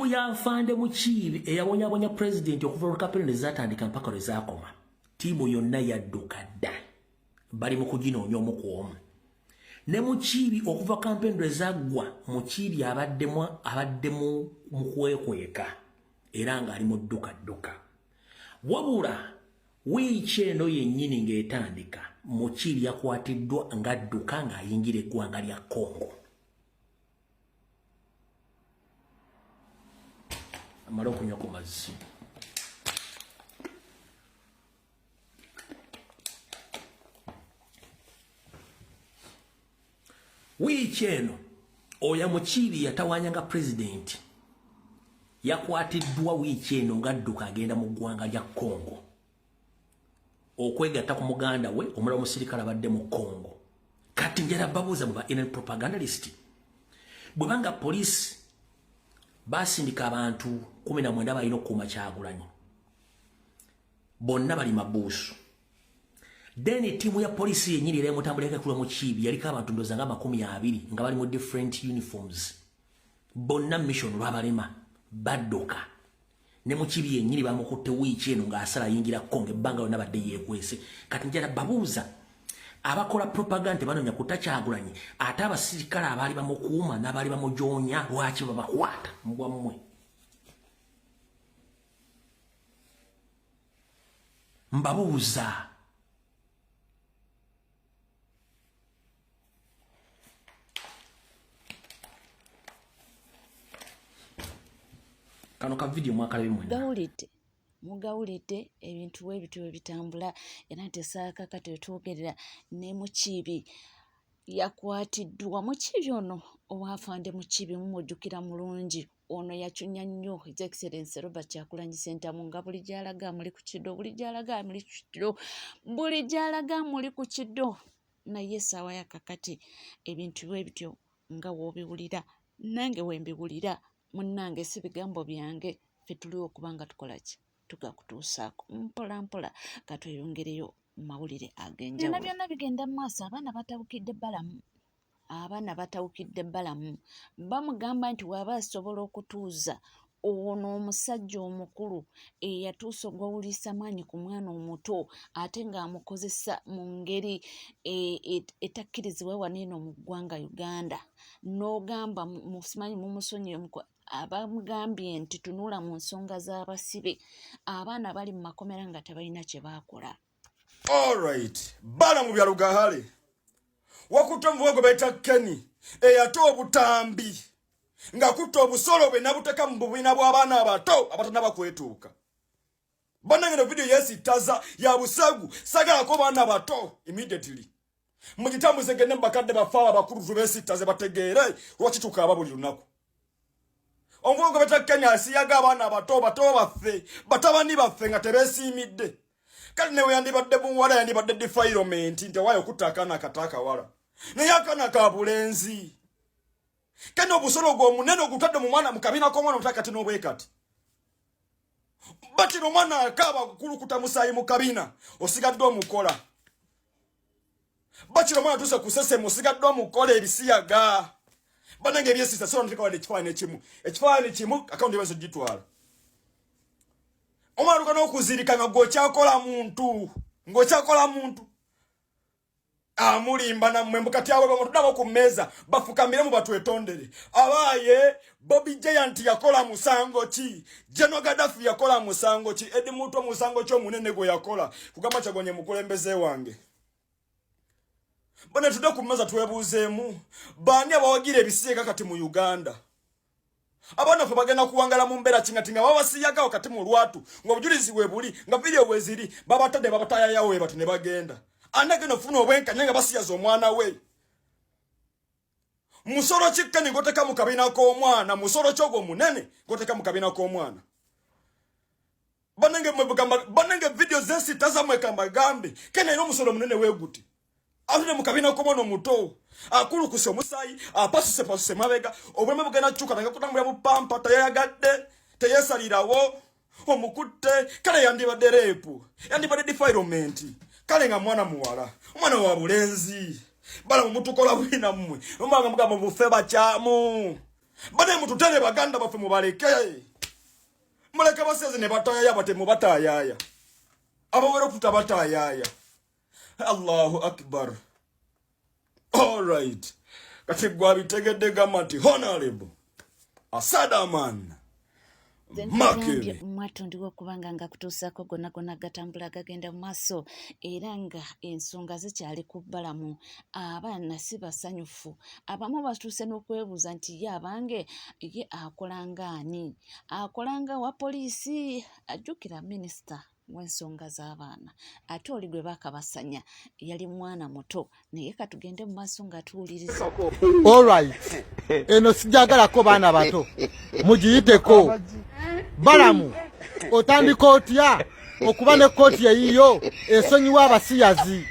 ya Afande Mukiibi eyabonyabonya president okuva mu kampeni ezatandika mpaka lwe zaakoma. Tiimu yonna yadduka dda. Bali mu kuginoonya omu ku omu. Ne Mukiibi okuva kampeni lwe zaggwa, Mukiibi abaddemu mu kwekweka era ng'ali mu dduka. Wabula wiiki eno yennyini ng'etandika, Mukiibi yakwatiddwa ng'adduka ng'ayingira eggwanga lya Congo. Amala okunywa ku mazzi. Wiiki eno oya Mukiibi yatawanyanga president yakwatiddwa wiiki eno ng'adduka agenda mu ggwanga lya Congo okwegatta ku muganda we omulala omusirikale abadde mu Congo. Kati njala babuuza mu ba inner propagandalist bwe banga police basindika abantu 19 balina okukuuma Kyagulanyi, bonna bali mabuusu. Then timu ya polisi yennyini era emutambulira ku Mukiibi yaliko abantu ndoza nga 20 nga bali mu different uniforms, bonna mission lwabalema baddoka. Ne Mukiibi yennyini bamukutte wiiki eno ng'asala yingira Congo ebbanga lyonna badde yeekwese. Kati njala babuuza abakola propaganda banoonya kutta Kyagulanyi ate abasirikale abaali bamukuuma n'abaali bamujoonya lwaki babakwata mubwammwe? Mbabuuza. Kano ka video mwakalabe mwena. Mugawulidde ebintu webitwe bitambula era ntesaaka kati twogerera ne Mukiibi yakwatiddwa. Mukiibi ono owafande Mukiibi mumujjukira mulungi, ono yacunya nnyo His Excellency Robert Kyagulanyi Ssentamu nga buli gy'alaga muli ku kiddo, buli gy'alaga muli ku kiddo, buli gy'alaga muli ku kiddo. Naye essaawa ya kakati ebintu webityo nga w'obiwulira nange wembiwulira munnange si bigambo byange, ffe tuli okubanga tukola ki tugakutuusaako mpola katweyongereyo mu mawulire ag'enjawulo. Byonna bigenda mu maaso. Abaana batawukidde bbalamu. Bamugamba nti waba asobola okutuuza ono omusajja omukulu eyatuusa ogwawulisa maanyi ku mwana omuto ate ng'amukozesa mu ngeri etakkirizibwa wano eno mu ggwanga Uganda, n'ogamba musimanyi mumusonyiye abamugambye nti tunula mu nsonga z'abasibe, abaana bali mu makomera nga tebalina kye baakola. Alright, bala mu byalugahale wakutte omuvugo bayita Kenny eyate obutambi nga kutta obusolo bwe nabuteka mu bubiina bw'abaana abato abatanaba kwetuuka. Bannange video yesitaza ya busagu sagalako baana bato immediately mugitambuze gende mbakadde bafawa bakulu tubesitaze bategeere lwaki tukaaba buli lunaku. Omuvugo bayita Kenny asiyaga abaana bato baffe batabani baffe nga tebesiimidde. Kali newe yandibadde buwala yandibadde defilement nti wayo kutakana akataka wala naye akana ka bulenzi kene obusolo gw'omunene ogutadde mu mwana mu kabina k'omwana omutakati n'obwekati bati n'omwana akaba kukulukuta musaayi mu kabina osigadde omukola bati n'omwana tuse kusese musigadde omukola ebisiyaga banange ebyesisa so ntika wadde ekifaananyi kimu akawundi bazo gitwala omwana lukana okuzirika nga ng'okyakola muntu amulimba nammwe mukati awo bamutudde ku mmeeza bafukamiremu batwetondere. Abaaye Bobby Giant yakola musango ki? General Gaddafi yakola musango ki? Edi muntu musango ki omunene gwe yakola? Kugamba Kyagulanyi mukulembeze wange. Bana tudde ku mmeeza twebuuzeemu baani abawagira ebisiyaga kati mu Uganda. Abana ffe bagenda kuwangala mu mbeera kingatinga babasiyaga wakati mu lwatu ng'obujulizi bwe buli nga video bwe ziri babatadde babatayayawo we bati ne bagenda. Anageno funa obwenkanya nga basiyaza omwana we. Musoro kikkani ngoteka mu kabina k'omwana, musoro kyogo munene ngoteka mu kabina k'omwana. Banange video zesitaza mwekamba gambe kene ino musoro munene weguti. Atune mu kabina k'omwana omuto akulukuse omusaayi apasuse mabega obwema bugenda chuka nga kutambula mu pampa tayagadde teyesalirawo omukutte kale yandibadde repu yandibadde defilement. Kale nga mwana muwala omwana wa bulenzi bala mutukola bwina mmwe omanga mugamba bufe bakyamu bane mututele baganda bafe mubaleke muleke baseze ne batayaya bate mubatayaya abawero tutabatayaya. Allahu akbar. All right. Kati gwa bitegedde gamati honorable Asadaman Makeri mwatondiwa kubanga nga kutuusako gonna gatambula gagenda mu maaso era nga ensonga zikyali ku bbalamu. Abaana si basanyufu, abamu batuuse n'okwebuuza nti ye abange ye akolanga ani, akolanga wa poliisi. Ajjukira minisita w'ensonga z'abaana ate oli gwe baakabasanya yali mwana muto, naye katugende mu maaso nga tuwuliriza. Alright, eno sijagalako baana bato mugiyiteko. Balamu otandika otya okuba ne kooti eyiyo esonyiwa abasiyazi?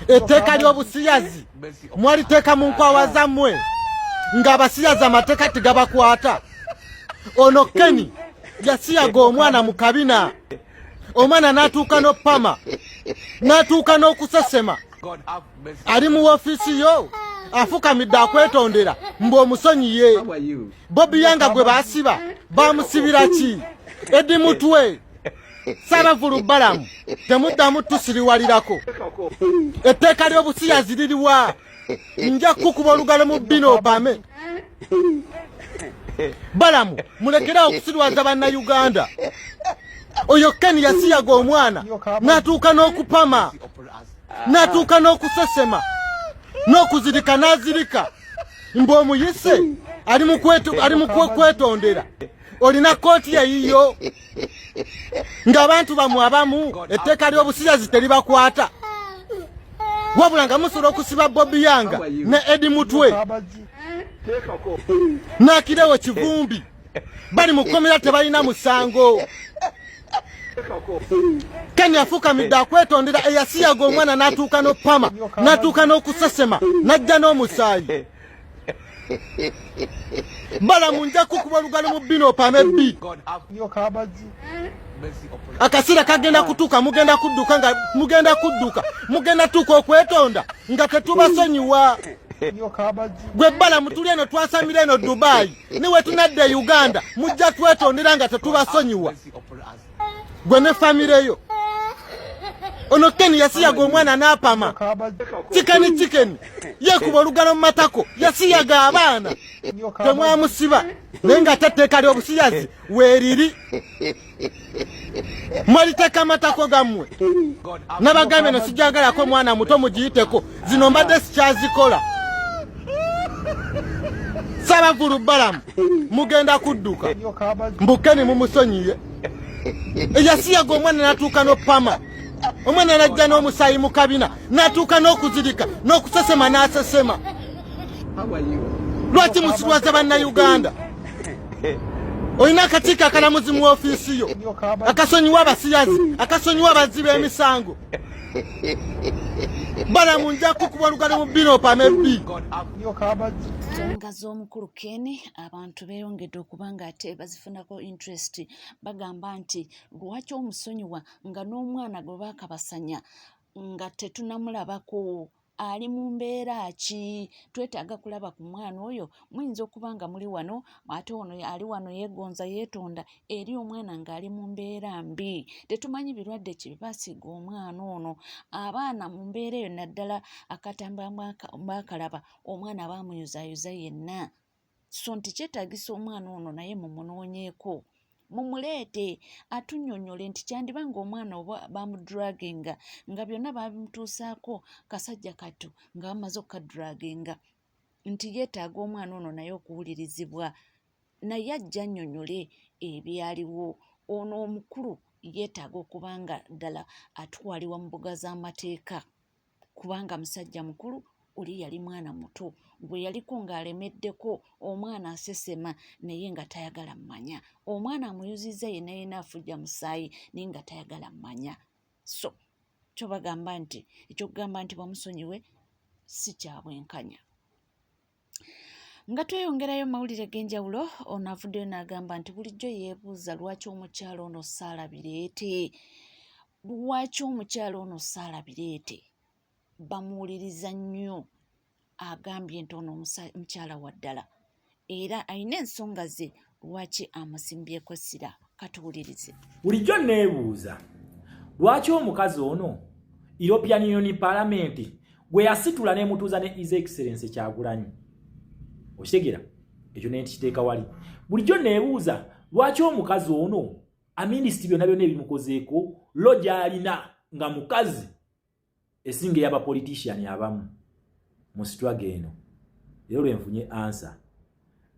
Etteeka ly'obusiyazi mwaliteeka mu nkwawa zammwe ng'abasiyazi amateeka tegabakwata. Ono Keni yasiyaga omwana mu kabina, omwana n'atuuka n'opama n'atuuka n'okusesema. Ali mu woofiisi yo afukamidde akwetondera mbu omusonyiye. Bobi Yanga gwe baasiba bamusibira ki? Edi Mutwe Sabavulu Balamu temuddamu tusiriwalirako. Etteeka ly'obusiyazi liriwa? Nja kukuba olugalo mu bino opame. Balamu mulekera okusirwaza bannayuganda. Oyo Keni yasiyaga omwana n'atuuka n'okupama n'atuuka n'okusesema n'okuzirika n'azirika mbu omuyise ali mu kwetondera. Olina kooti eyiyo ng'abantu bamwe abamu etteeka ly'obusiyazi teribakwata, wabula nga musobola okusiba Bobi Yanga ne Edi Mutwe n'Akirewo Kivumbi bali mu kkomera tebalina musango. Keni afukamidde akwetondera eyasiyaga omwana n'atuuka n'opama n'atuuka n'okusesema n'ajja n'omusaayi. Balamu nja kukuba olugalo mu bino opame bbi. Akasira kagenda kutuuka mugenda kudduka mugenda tuuka okwetonda nga tetubasonyiwa. Gwe Balamu tuli eno twasamira eno Dubai niwe tunadde e Uganda mujja twetondera nga tetubasonyiwa gwe ne famire. Ono Keni yasiyaga omwana n'apama. Chikeni yekuba olugalo mu matako yasiyaga abaana temwamusiba naye nga tetteeka ly'obusiyazi weeriri. Mwaliteeka amatako gammwe. Nabagambe eno sijagalako mwana muto mugiyiteko, zino mbadde sikyazikola. Sabavulu Balamu mugenda kudduka mbu Keni mumusonyiye. Eyasiyaga omwana n'atuuka n'opama, omwana n'ajja n'omusaayi mu kabina n'atuuka n'okuzirika n'okusesema n'asesema. Lwaki musirwaza bannayuganda? Olina akakiiko akalamuzi mu woofiisi yo akasonyiwa abasiyazi, akasonyiwa abazzi b'emisango. Balamu nja kukuba olugalo mu bino opame bbi. Ensonga z'omukulu Keni abantu beeyongedde okuba nga ate bazifunako interest. Bagamba nti lwaki omusonyiwa nga n'omwana gwe baakabasanya nga tetunamulabako? Ali mu mbeera ki? Twetaaga kulaba ku mwana oyo. Muyinza okuba nga muli wano ate ono ali wano yeegonza yeetonda eri omwana ng'ali mu mbeera mbi. Tetumanyi birwadde ki bibasiiga omwana ono. Abaana mu mbeera eyo naddala akatambula baakalaba omwana baamuyuzayuza yenna. So nti kyetaagisa omwana ono naye mumunoonyeeko, mumuleete atunnyonnyole nti kyandiba ng'omwana oba bamuduraginga nga byonna babimutuusaako kasajja kattu nga bamaze okukaduraginga, nti yeetaaga omwana ono naye okuwulirizibwa, naye ajja annyonnyole ebyaliwo. Ono omukulu yeetaaga okuba nga ddala atwalibwa mu mbuga z'amateeka kubanga musajja mukulu, oli yali mwana muto gwe yaliko ng'alemeddeko. Omwana asesema naye nga tayagala mmanya, omwana amuyuzizza yenna afujja musaayi naye nga tayagala mmanya. So kyobagamba nti ekyokugamba nti bamusonyiwe si kya bwenkanya. Nga tweyongerayo mawulire g'enjawulo, ono avuddeyo n'agamba nti bulijjo yeebuuza lwaki omukyalo ono saalabireete, lwaki omukyalo ono saalabireete. Bamuwuliriza nnyo. Agambye nti ono mukyala wa ddala era alina ensonga ze lwaki amusimbyeko essira. Katuwulirize. Bulijjo neebuuza lwaki omukazi ono European Union Parliament gwe yasitula n'emutuuza ne His Excellency Kyagulanyi. Okitegera ekyo ne nkiteeka wali. Bulijjo neebuuza lwaki omukazi ono aminisiti byonna byonna ebimukozeeko lo gy'alina nga mukazi esinga y'abapolitician abamu mu struggle eno. Leero lwenfunye answer.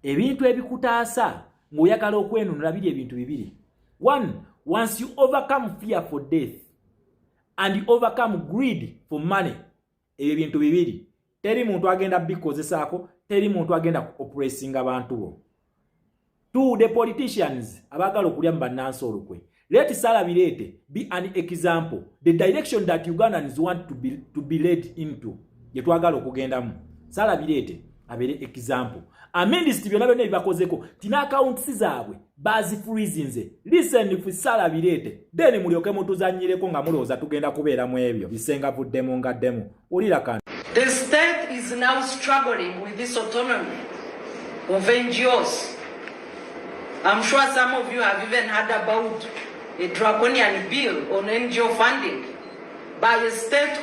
Ebintu ebikutaasa ng'oyagala okwenunula biri ebintu bibiri. One, once you overcome fear for death and you overcome greed for money, ebyo bintu bibiri teri muntu agenda bikozesaako, teri muntu agenda oppressing abantu bo. Two, the politicians abagala okulya mu bannansi olukwe, let Sarah Birete be an example, the direction that Ugandans want to be led into ye twagala okugendamu. Sarah Birete abere example. Amindisiti byonna byonna ebibakozeko tina accounts zaabwe bazifreezinze. Listen if Sarah Birete then mulyoke mutuzanyireko nga mulowooza tugenda kubeera mu ebyo bisenga buddemu ngaddemu. Ulira kandi. The state is now struggling with this autonomy of NGOs. I'm sure some of you have even heard about a draconian bill on NGO funding by a state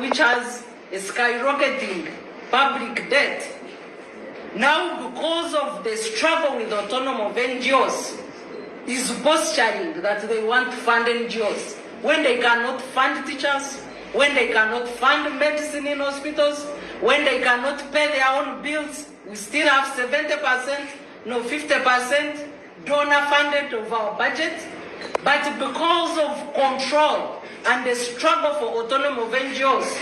which has a skyrocketing public debt. Now, because of the struggle with the autonomy of NGOs, is posturing that they want to fund NGOs when they cannot fund teachers, when they cannot fund medicine in hospitals, when they cannot pay their own bills. We still have 70%, no 50% donor funded of our budget. But because of control and the struggle for autonomy of NGOs,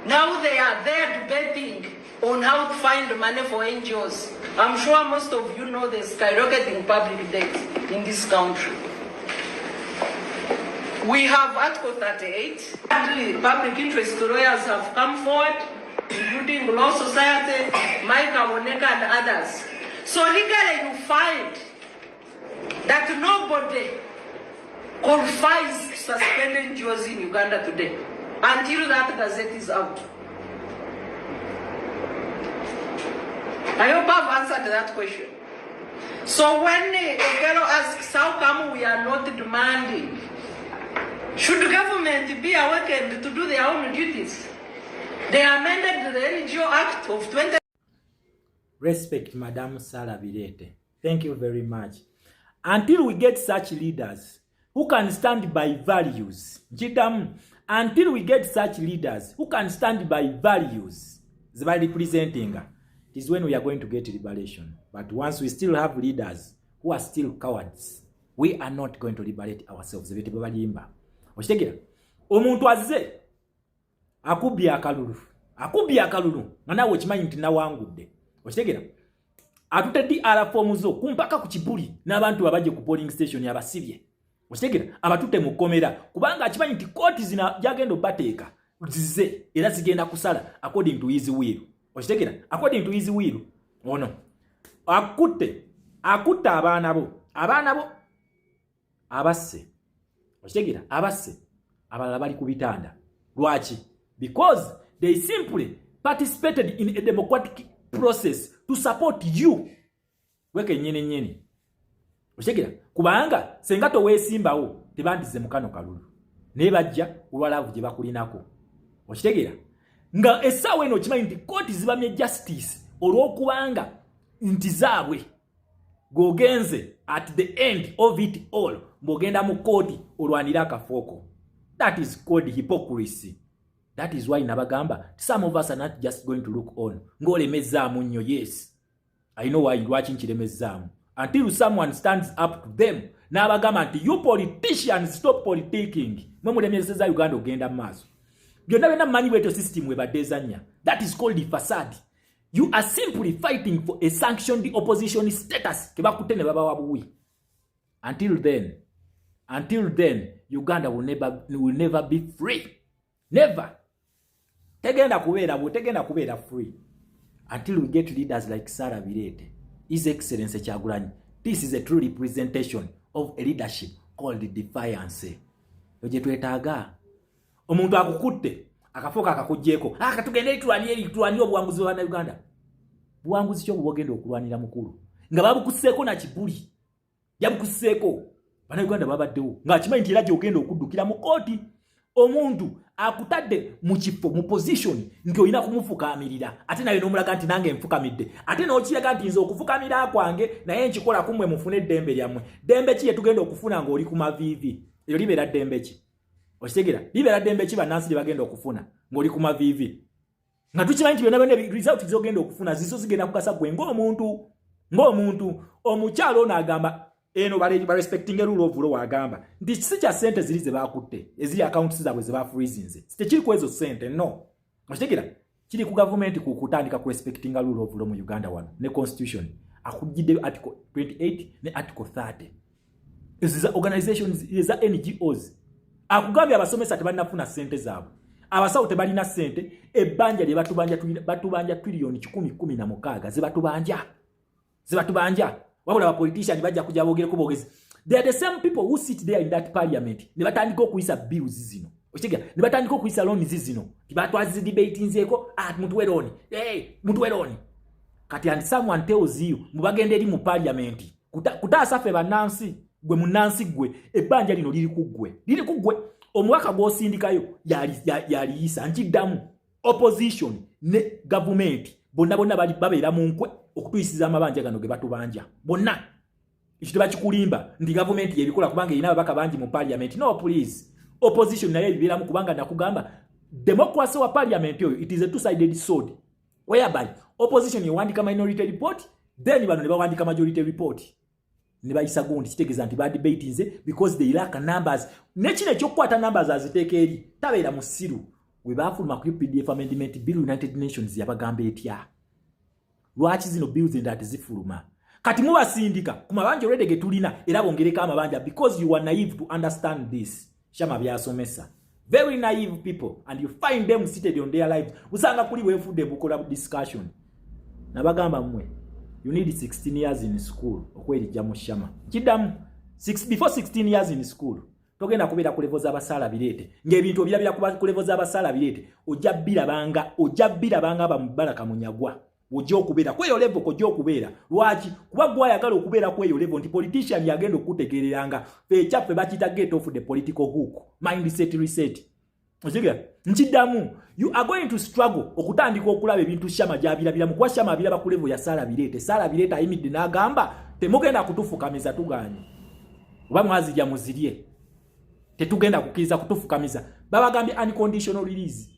now they are there debating on how to find money for NGOs. I'm sure most of you know the skyrocketing public debt in this country. We have Article 38. Public interest lawyers have come forward, including Law Society, Micah Moneka and others. So legally you find that nobody qualifies to suspend NGOs in Uganda today until that gazette is out. I hope I've answered that question. So when Okelo asks how come we are not demanding, should government be awakened to do their own duties? They amended the NGO Act of 20. Respect, Madam Sarah Birete. Thank you very much. Until we get such leaders who can stand by values, until we get such leaders who can stand by values, by representing, it is when we are going to get liberation. But once we still have leaders who are still cowards, we are not going to liberate ourselves. Okitegera omuntu azze akubya akalulu nga nawe okimanyi nti nawangudde. Okitegera atute DR form zo kumpaka ku kibuli n'abantu abaje ku polling station abasibye. Okitegera abatute mu komera kubanga akimanyi nti kooti zina jagenda bateeka zizze era zigenda kusala according to his will. Okitegera according to his will ono akutte abaana bo abasse. Okitegera abasse abalala bali ku bitanda. Lwaki? Because they simply participated in a democratic process to support you. Weke nyene. Okitegera kubanga senga toweesimbawo tebandize mukano kalulu ne bajja olwalavu gye bakulinako. Okitegera nga essaawa eno okimanyi nti kooti zibamye justice olw'okubanga nti zaabwe gogenze at the end of it all mbogenda mu kooti olwanira akafooko. That is called hypocrisy. That is why nabagamba some of us are not just going to look on ng'olemezaamu nnyo. Yes, I know why lwaki nkiremezzaamu until someone stands up to them n'abagamba nti you politicians stop politicking. Mwe mulemeseza Uganda ogenda mu maaso. Byonna byonna mmanyi bwetyo system webadezanya. That is called the facade. You are simply fighting for a sanctioned opposition status kebakutte ne baba wabuwi. Until then Uganda will never be free. Never. Tegenda kubeera free until we get leaders like Sarah Birete, His Excellency Kyagulanyi. This is a true representation of a leadership called defiance. Oje twetaaga omuntu akukutte akafoka akakujjeko akatugende tulwani obuwanguzi bwa Uganda. buwanguzi kyo bwogenda okulwanira mukulu nga babukuseeko na kibuli yabukuseeko bannayuganda babaddewo ng'akimanyi nti era gy'ogenda okuddukira mu kooti omuntu akutadde mu kifo mu position nti olina kumufukaamirira ate naye n'omulaga nti nange nfukamidde ate n'okiraga nti nze okufukamira kwange naye nkikola kummwe mufune eddembe lyammwe ddembe ki yetugenda okufuna ng'oli ku maviivi eyo libeera ddembe ki okitegera libeera ddembe ki bannansi lye bagenda okufuna ng'oli ku maviivi nga tukimanyi nti byonna byonna result zogenda okufuna zizo zigenda kukasa gwe ng'omuntu omukyalo ono agamba eno barespecting rule of law agamba nti si kya sente ziri ze bakutte eziri accounts zaabwe ze bafreezinze sitekiri ku ezo sente no okitegera kiri ku government kutandika ku respecting rule of law mu Uganda wano ne constitution akujjidde article 28 ne article 30 eziza organizations eza NGOs akugambye abasomesa tebanafuna sente zaabwe abasawo tebalina sente ebbanja lye batubanja trillion 1016 zibatubanja wabula ba politicians bajja kujja boogere ko boogezi they are the same people who sit there in that parliament ne batandika okuyisa bills zino okitegera ne batandika okuyisa loans zino tibatwazi debate nzeko mutuweroni kati and someone tells you mubagende eri mu parliament kutaasa fe bannansi gwe munansi gwe ebbanja lino liri kugwe omwaka gw'osindikayo yaliyisa nkiddamu opposition ne government bonna babeera mu nkwe okutuyisiza amabanja gano ge batubanja bonna ekyo tebakikulimba nti government yebikola kubanga erina ababaka bangi mu parliament no please opposition naye ebibeeramu kubanga nakugamba democracy wa parliament oyo it is a two-sided sword whereby opposition yewandika minority report then bano ne bawandika majority report ne bayisa gundi kitegeeza nti badebatinze because they lack numbers nekino ekyokukwata numbers aziteeka eri tabeera musiru we bafuluma ku PDF amendment bill United Nations yabagamba etya lwaki zino bills endati zifuluma kati mubasindika ku mabanja olwedde ge tulina era bongereka amabanja because you are naive to understand this shama byasomesa very naive people and you find them seated on their lives usanga kuli wefude bukola discussion nabagamba mmwe you need 16 years in school okwelijja mu shama kidamu before 16 years in school togenda kubeera ku level z'abasala birete ng'ebintu obirabira ku level z'abasala birete ojja birabanga abamubaraka munyagwa ojja okubeera kweyo level kojja okubeera lwaki kuba gwayagala okubeera kweyo level nti politician yagenda okutegereranga fekyaffe bakita get off the political hook mindset reset okitegera nkiddamu you are going to struggle okutandika okulaba ebintu shama gyabirabiramu kuba shama abiraba ku level ya sala birete ayimidde n'agamba temugenda kutufukamiza tuganye oba mwazirya muzirye tetugenda kukiriza kutufukamiza babagambye unconditional release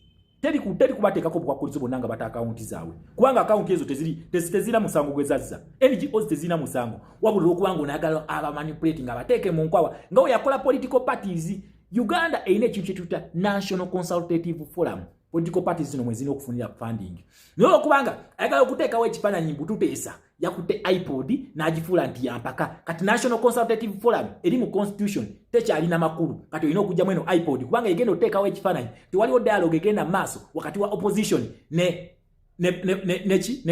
teri kubateekako bukwakulizo bonna nga bata akaunti zaabwe kubanga akaunti ezo tezirina musango gwezazza NGOs tezirina musango wabula okubanga onaagala abamanipulate nga bateeke mu nkwawa nga we yakola political parties Uganda erina ekintu kyetuyita National Consultative Forum political parties zino mwezina okufunira funding naye okubanga ayagala okuteekawo ekifaananyi mbututeesa yakutte iPod n'agifuula nti yampaka kati National Consultative Forum eri mu constitution tekyalina makulu kati olina okugyamu eno iPod kubanga egenda oteekawo ekifaananyi tewaliwo dialogue egenda maaso wakati wa opposition ne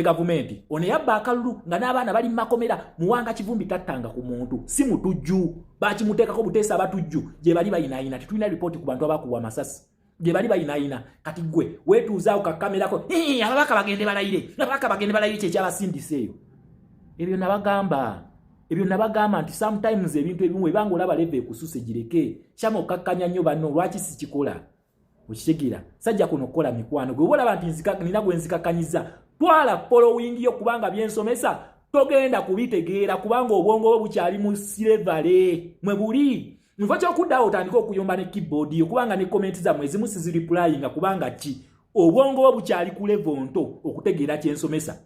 government ono yabba akalulu nga n'abaana bali makomera muwanga kivumbi tattanga ku muntu si mutujju bakimuteekako buteesa abatujju gye bali bayinaayina tetulina ripooti ku bantu abakuwa amasasi gye bali bayinaayina kati gwe weetuuzaawo kakamerako ababaka bagende balayire kyekyabasindisa ebyo nabagamba nti sometimes ebintu ebimu ebanga olaba leve ekususe gireke kyama okakkanya nnyo banno lwaki sikikola okitegeera sajja kuno okukola mikwano gwe olaba nti nina gwe nzikakkanyiza twala following yo kubanga byensomesa togenda kubitegeera kubanga obwongo bwe bukyali mu silevale mwe buli nva kyokuddawo otandika okuyomba ne keyboard yo kubanga ne comment zammwe ezimu sizireplyinga kubanga ki obwongo bwe bukyali ku level nto okutegeera kyensomesa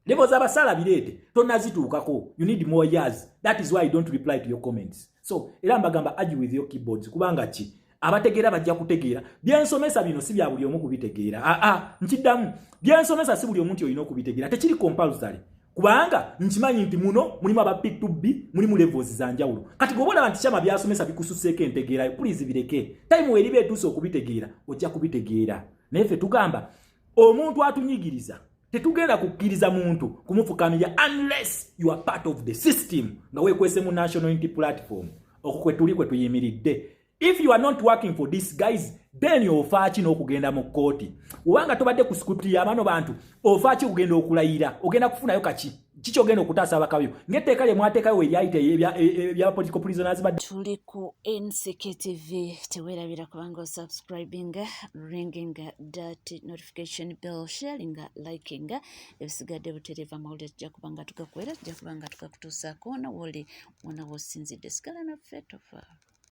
level z'abasala birete tonazituukako you need more years that is why you don't reply to your comments so era mbagamba argue with your keyboards kubanga ki abategeera bajja kutegeera byensomesa bino si bya buli omu kubitegeera nkiddamu byensomesa si buli omuntu olina okubitegeera tekiri compulsory kubanga nkimanyi nti muno mulimu aba P2B mulimu levels za njawulo kati gobona nti kyama byasomesa bikususeeko entegeerayo please bireke time weribe etuuse okubitegeera ojja kubitegeera naye ffe tugamba omuntu atunyigiriza tetugenda kukkiriza muntu kumufukamira unless you are part of the system nga weekwese mu national unity platform okwo kwe tuli kwe tuyimiridde If you are not working for these guys, then you ofachi n'okugenda mu kkooti. Obanga tobadde ku script ya bano bantu, ofachi kugenda okulayira, ogenda kufunayo kaki? Kiki ogenda okutaasa abakabyo? Ng'etteeka lye mwateekayo eryayita ebya political prisoners badde. Tuli ku NCKTV, teweerabira kubanga subscribing, ringing that notification bell, sharing, liking, ebisigadde butereeva mawulire tujja kubanga tugakwera, tujja kubanga tugakutuusaako na woli wona wosinzidde sigala naffe tofa.